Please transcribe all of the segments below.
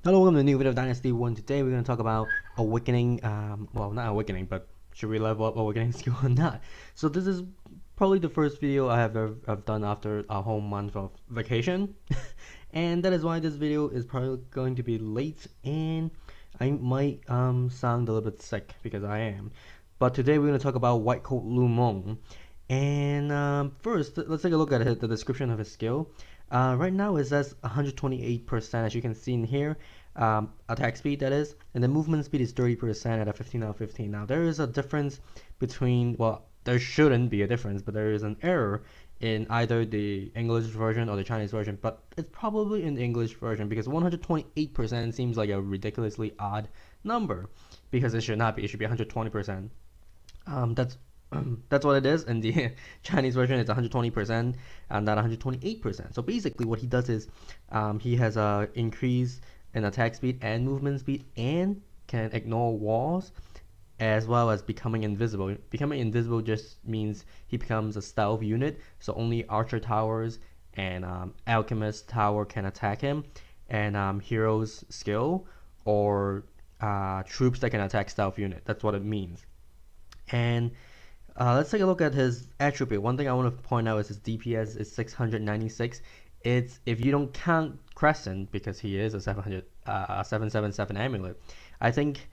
Hello, welcome to a new video of Dynasty 1. Today we're going to talk about Awakening, well, not Awakening, but should we level up Awakening skill or not? So this is probably the first video I have ever have done after a whole month of vacation. And that is why this video is probably going to be late and I might sound a little bit sick because I am. But today we're going to talk about White Coat Lu Meng. And first, let's take a look at the description of his skill. Right now it says 128%, as you can see in here, attack speed that is, and the movement speed is 30% at a 15 out of 15. Now there is a difference between, well, there shouldn't be a difference, but there is an error in either the English version or the Chinese version, but it's probably in the English version because 128% seems like a ridiculously odd number because it should not be. It should be 120%. That's that's what it is. In the Chinese version, it's 120% and not 128%. So basically, what he does is he has a increase in attack speed and movement speed, and can ignore walls, as well as becoming invisible. Becoming invisible just means he becomes a stealth unit, so only archer towers and alchemist tower can attack him, and heroes skill or troops that can attack stealth unit. That's what it means. And let's take a look at his attribute. One thing I want to point out is his DPS is 696. It's if you don't count Crescent because he is a 777 amulet. I think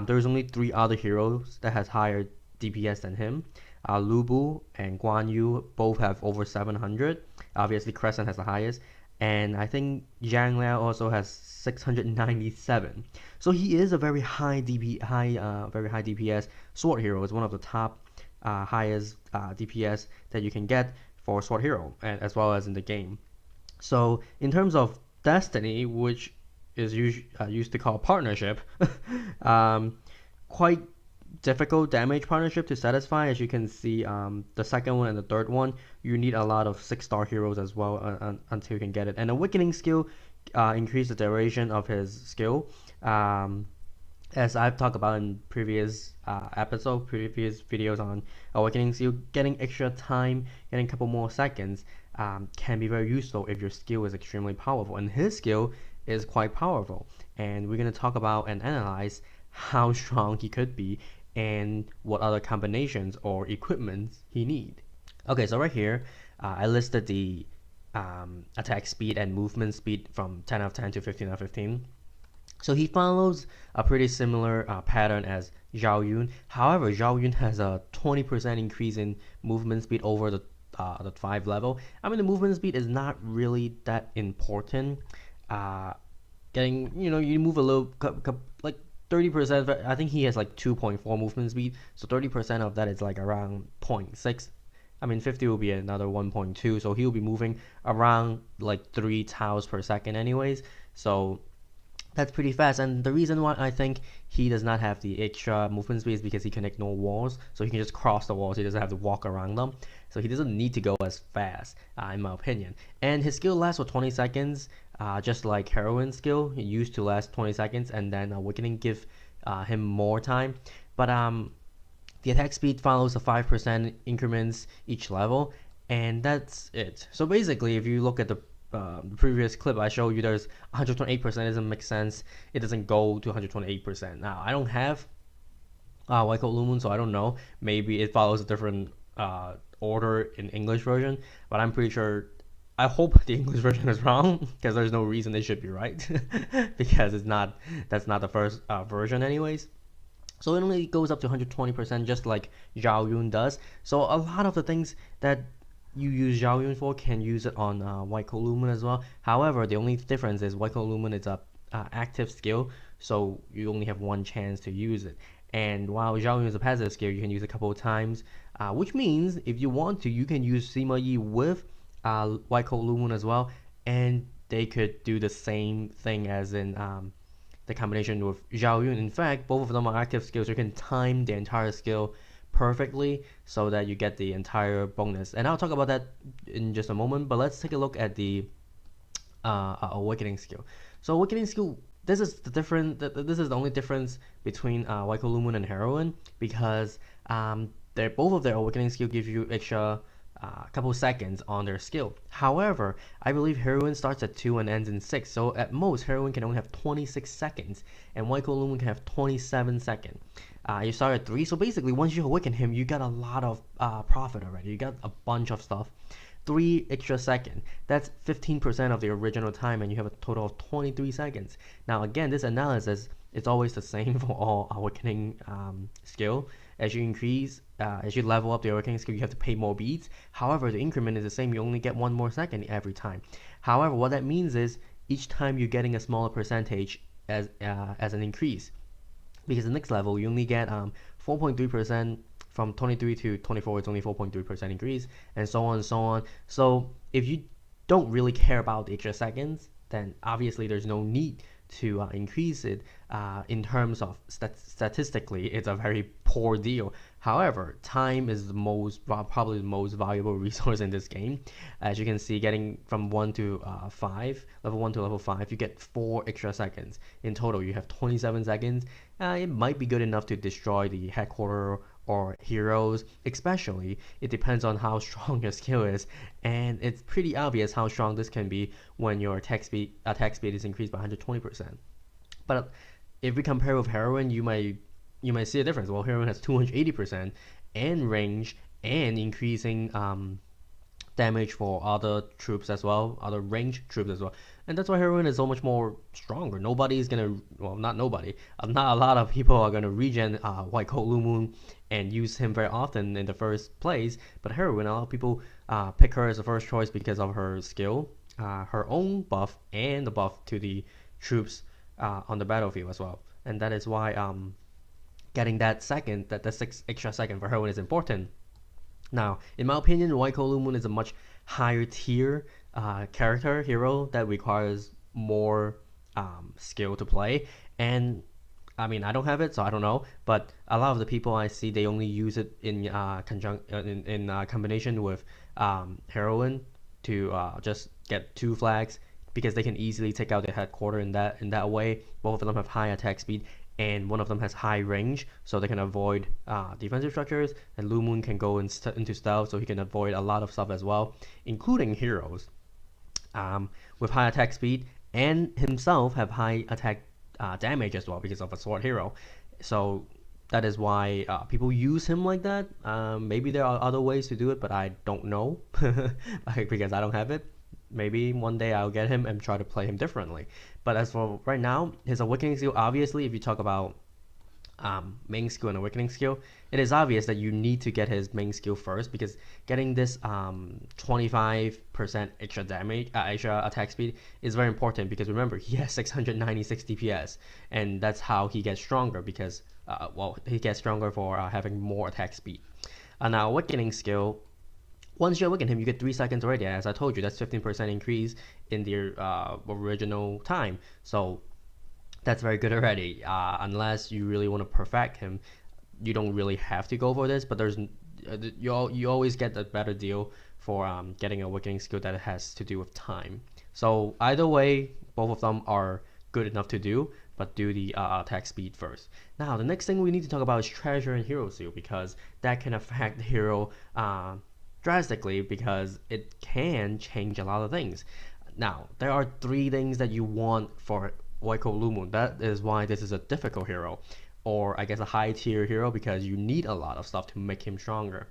there's only three other heroes that has higher DPS than him. Lu Bu and Guan Yu both have over 700. Obviously, Crescent has the highest, and I think Zhang Liao also has 697. So he is a very very high DPS sword hero. Is one of the top highest DPS that you can get for sword hero, and as well as in the game. So in terms of Destiny, which is used to call partnership, um, quite difficult damage partnership to satisfy. As you can see, the second one and the third one, you need a lot of 6-star heroes as well until you can get it. And Awakening skill increase the duration of his skill. As I've talked about in previous previous videos on Awakening skill, getting extra time, getting a couple more seconds can be very useful if your skill is extremely powerful. And his skill is quite powerful. And we're going to talk about and analyze how strong he could be and what other combinations or equipments he need. Okay, so right here, I listed the attack speed and movement speed from 10 out of 10 to 15 out of 15. So he follows a pretty similar pattern as Zhao Yun. However, Zhao Yun has a 20% increase in movement speed over the 5 level. I mean, the movement speed is not really that important. Uh, you move a little, like 30%. I think he has like 2.4 movement speed, so 30% of that is like around 0.6. I mean, 50 will be another 1.2, so he'll be moving around like 3 tiles per second, anyways. So that's pretty fast, and the reason why I think he does not have the extra movement speed is because he can ignore walls, so he can just cross the walls. He doesn't have to walk around them, so he doesn't need to go as fast, in my opinion. And his skill lasts for 20 seconds, just like Heroine's skill. It used to last 20 seconds, and then Awakening give him more time. But the attack speed follows a 5% increments each level, and that's it. So basically, if you look at the previous clip I showed you, there's 128%. It doesn't make sense. It doesn't go to 128%. Now I don't have White Coat Lumen, so I don't know. Maybe it follows a different order in English version, but I'm pretty sure. I hope the English version is wrong because there's no reason it should be right because it's not. That's not the first version, anyways. So it only goes up to 120%, just like Zhao Yun does. So a lot of the things that you use Zhao Yun for can use it on White Coat Lumen as well. However, the only difference is White Coat Lumen is a active skill, so you only have one chance to use it. And while Zhao Yun is a passive skill, you can use it a couple of times, which means if you want to, you can use Sima Yi with White Coat Lumen as well, and they could do the same thing as in the combination with Zhao Yun. In fact, both of them are active skills. You can time the entire skill perfectly so that you get the entire bonus. And I'll talk about that in just a moment, but let's take a look at the Awakening skill. So Awakening skill, this is the only difference between White Coat Lumen and Heroine, because both of their Awakening skill give you extra couple seconds on their skill. However, I believe heroine starts at 2 and ends in 6, so at most heroine can only have 26 seconds, and White Coat Lumen can have 27 seconds. You start at 3, so basically once you awaken him, you got a lot of profit already. You got a bunch of stuff. 3 extra seconds. That's 15% of the original time, and you have a total of 23 seconds. Now again, this analysis is always the same for all awakening skill. As you increase, as you level up the awakening skill, you have to pay more beats. However, the increment is the same. You only get 1 more second every time. However, what that means is each time you're getting a smaller percentage as an increase. Because the next level, you only get 4.3%. From 23 to 24, it's only 4.3% increase, and so on and so on. So if you don't really care about the extra seconds, then obviously there's no need to increase it. In terms of statistically, it's a very poor deal. However, time is the probably the most valuable resource in this game. As you can see, getting from 1 to 5, level 1 to level 5, you get 4 extra seconds. In total, you have 27 seconds. It might be good enough to destroy the headquarters or heroes, especially it depends on how strong your skill is, and it's pretty obvious how strong this can be when your attack speed is increased by 120%. But if we compare with heroine, you might see a difference. Well, heroine has 280% and range and increasing damage for other troops as well, other range troops as well. And that's why heroine is so much more stronger. Nobody is gonna, well, not nobody, not a lot of people are gonna regen White Coat Lumen and use him very often in the first place. But heroine, a lot of people pick her as the first choice because of her skill, her own buff, and the buff to the troops on the battlefield as well. And that is why getting that 6 extra second for heroine is important. Now, in my opinion, White Coat Lumen is a much higher tier character, hero, that requires more skill to play. And I mean, I don't have it, so I don't know. But a lot of the people I see, they only use it in combination with heroine to just get 2 flags, because they can easily take out the headquarters in that way. Both of them have high attack speed, and one of them has high range, so they can avoid defensive structures. And Lu Meng can go into stealth, so he can avoid a lot of stuff as well, including heroes with high attack speed, and himself have high attack damage as well because of a sword hero. So that is why people use him like that. Maybe there are other ways to do it, but I don't know because I don't have it. Maybe one day I'll get him and try to play him differently. But as for right now, his awakening skill, obviously, if you talk about main skill and awakening skill, it is obvious that you need to get his main skill first, because getting this 25% extra damage, extra attack speed is very important, because remember, he has 696 DPS, and that's how he gets stronger, because well, he gets stronger for having more attack speed. Now, awakening skill, once you awaken him, you get 3 seconds already. As I told you, that's 15% increase in the original time. So that's very good already. Unless you really want to perfect him, you don't really have to go for this. But there's you always get a better deal for getting a awakening skill that has to do with time. So either way, both of them are good enough to do, but do the attack speed first. Now, the next thing we need to talk about is treasure and hero seal, because that can affect the hero drastically, because it can change a lot of things. Now, there are 3 things that you want for White Coat Lumen. That is why this is a difficult hero, or I guess a high tier hero, because you need a lot of stuff to make him stronger,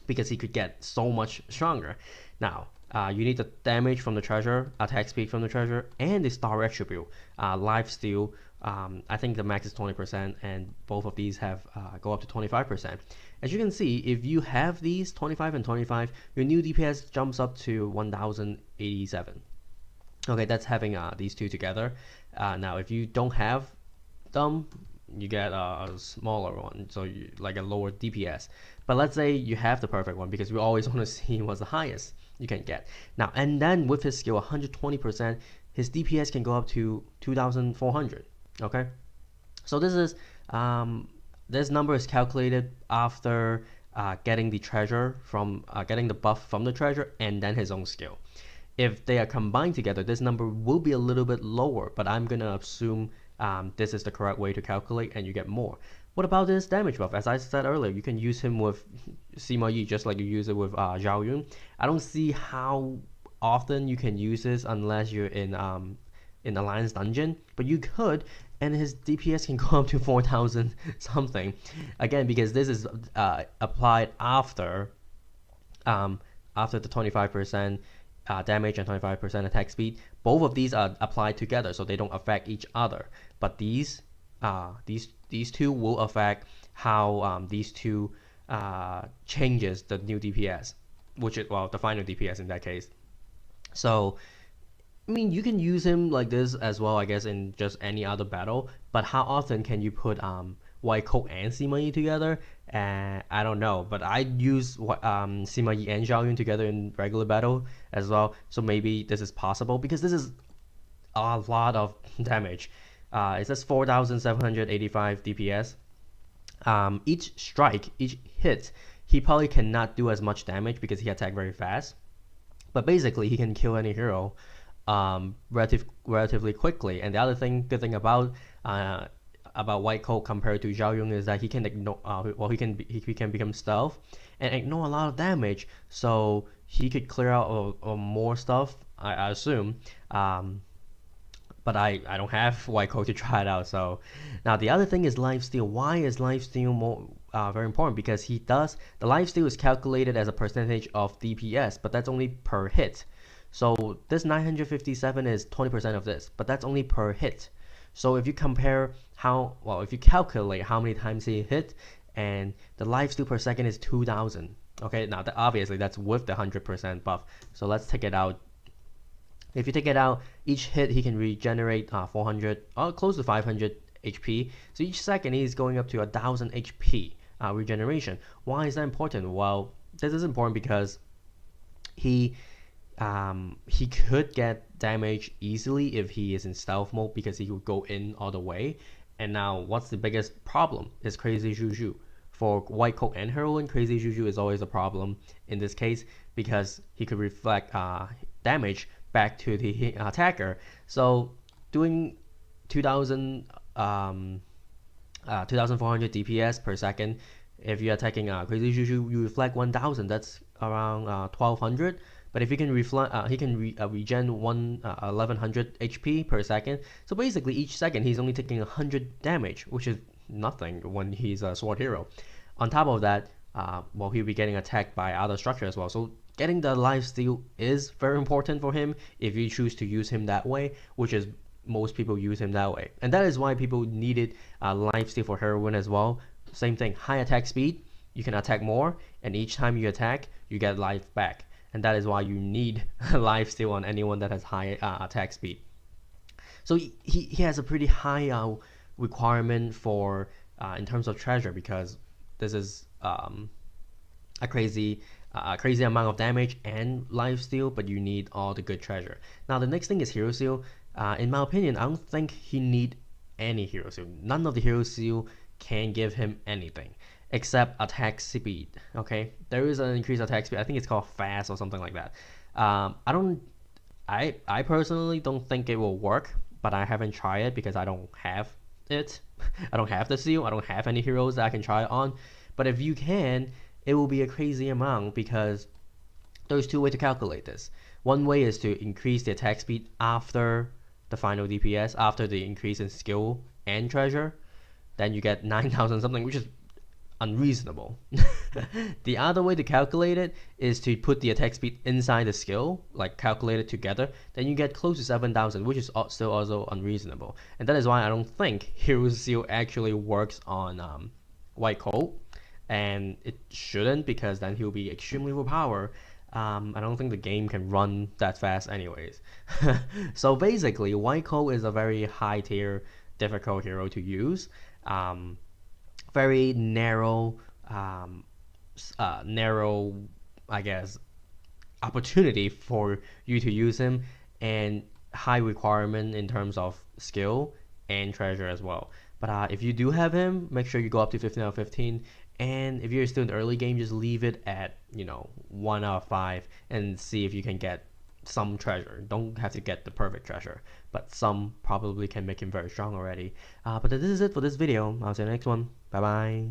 because he could get so much stronger. Now, you need the damage from the treasure, attack speed from the treasure, and the star attribute, life steal. I think the max is 20%, and both of these have go up to 25%. As you can see, if you have these 25 and 25, your new DPS jumps up to 1087. Okay, that's having these 2 together. Now, if you don't have them, you get a smaller one, so like a lower DPS. But let's say you have the perfect one, because we always want to see what's the highest you can get. Now, and then with his skill 120%, his DPS can go up to 2400. Okay, so this is this number is calculated after getting the treasure from getting the buff from the treasure and then his own skill. If they are combined together, this number will be a little bit lower, but I'm gonna assume this is the correct way to calculate, and you get more. What about this damage buff? As I said earlier, you can use him with Sima Yi just like you use it with Zhao Yun. I don't see how often you can use this unless you're in Alliance Dungeon, but you could, and his DPS can go up to 4,000 something. Again, because this is applied after after the 25% damage and 25% attack speed. Both of these are applied together, so they don't affect each other. But these two will affect how these two changes the new DPS, which is, well, the final DPS in that case. So I mean, you can use him like this as well, I guess, in just any other battle. But how often can you put White Coat and Sima Yi together? I don't know. But I use Sima Yi and Zhao Yun together in regular battle as well. So maybe this is possible because this is a lot of damage. It says 4,785 DPS. Each strike, each hit, he probably cannot do as much damage because he attacks very fast. But basically, he can kill any hero relatively quickly. And the other good thing about White Coat compared to Zhao Yun is that he can ignore, he can become stealth and ignore a lot of damage, so he could clear out more stuff, I assume. But I don't have White Coat to try it out. So now the other thing is lifesteal. Why is lifesteal more very important? Because the lifesteal is calculated as a percentage of DPS, but that's only per hit. So this 957 is 20% of this, but that's only per hit. So if you compare if you calculate how many times he hit, and the lifesteal per second is 2,000. Okay, now obviously that's with the 100% buff. So let's take it out. If you take it out, each hit he can regenerate 400, close to 500 HP. So each second he's going up to 1,000 HP regeneration. Why is that important? Well, this is important because he could get damage easily if he is in stealth mode because he would go in all the way. And now what's the biggest problem is Crazy Juju. For White Coat and Heroine, Crazy Juju is always a problem in this case because he could reflect damage back to the attacker. So doing 2,400 DPS per second, if you're attacking Crazy Juju, you reflect 1,000. That's around 1,200. But if he can reflect, he can regen 1,100 HP per second. So basically, each second he's only taking 100 damage, which is nothing when he's a sword hero. On top of that, he'll be getting attacked by other structures as well. So getting the lifesteal is very important for him if you choose to use him that way, which is most people use him that way. And that is why people needed lifesteal for Heroine as well. Same thing, high attack speed, you can attack more, and each time you attack, you get life back. And that is why you need lifesteal on anyone that has high attack speed. So he has a pretty high requirement for in terms of treasure, because this is a crazy amount of damage and lifesteal, but you need all the good treasure. Now the next thing is hero seal. In my opinion, I don't think he need any hero seal. None of the hero seal can give him anything except attack speed. Okay, there is an increased attack speed. I think it's called fast or something like that. I personally don't think it will work, but I haven't tried it because I don't have it. I don't have the seal. I don't have any heroes that I can try it on. But if you can, it will be a crazy amount because there's two ways to calculate this. One way is to increase the attack speed after the final DPS, after the increase in skill and treasure. Then you get 9,000 something, which is unreasonable. The other way to calculate it is to put the attack speed inside the skill, like calculate it together. Then you get close to 7,000, which is still also unreasonable. And that is why I don't think Hero Seal actually works on White Coat. And it shouldn't, because then he'll be extremely overpowered. I don't think the game can run that fast anyways. So basically, White Coat is a very high tier difficult hero to use. Very narrow, I guess, opportunity for you to use him, and high requirement in terms of skill and treasure as well. But if you do have him, make sure you go up to 15 out of 15. And if you're still in the early game, just leave it at 1 out of 5 and see if you can get some treasure. Don't have to get the perfect treasure, but some probably can make him very strong already. But this is it for this video. I'll see you in the next one. Bye bye.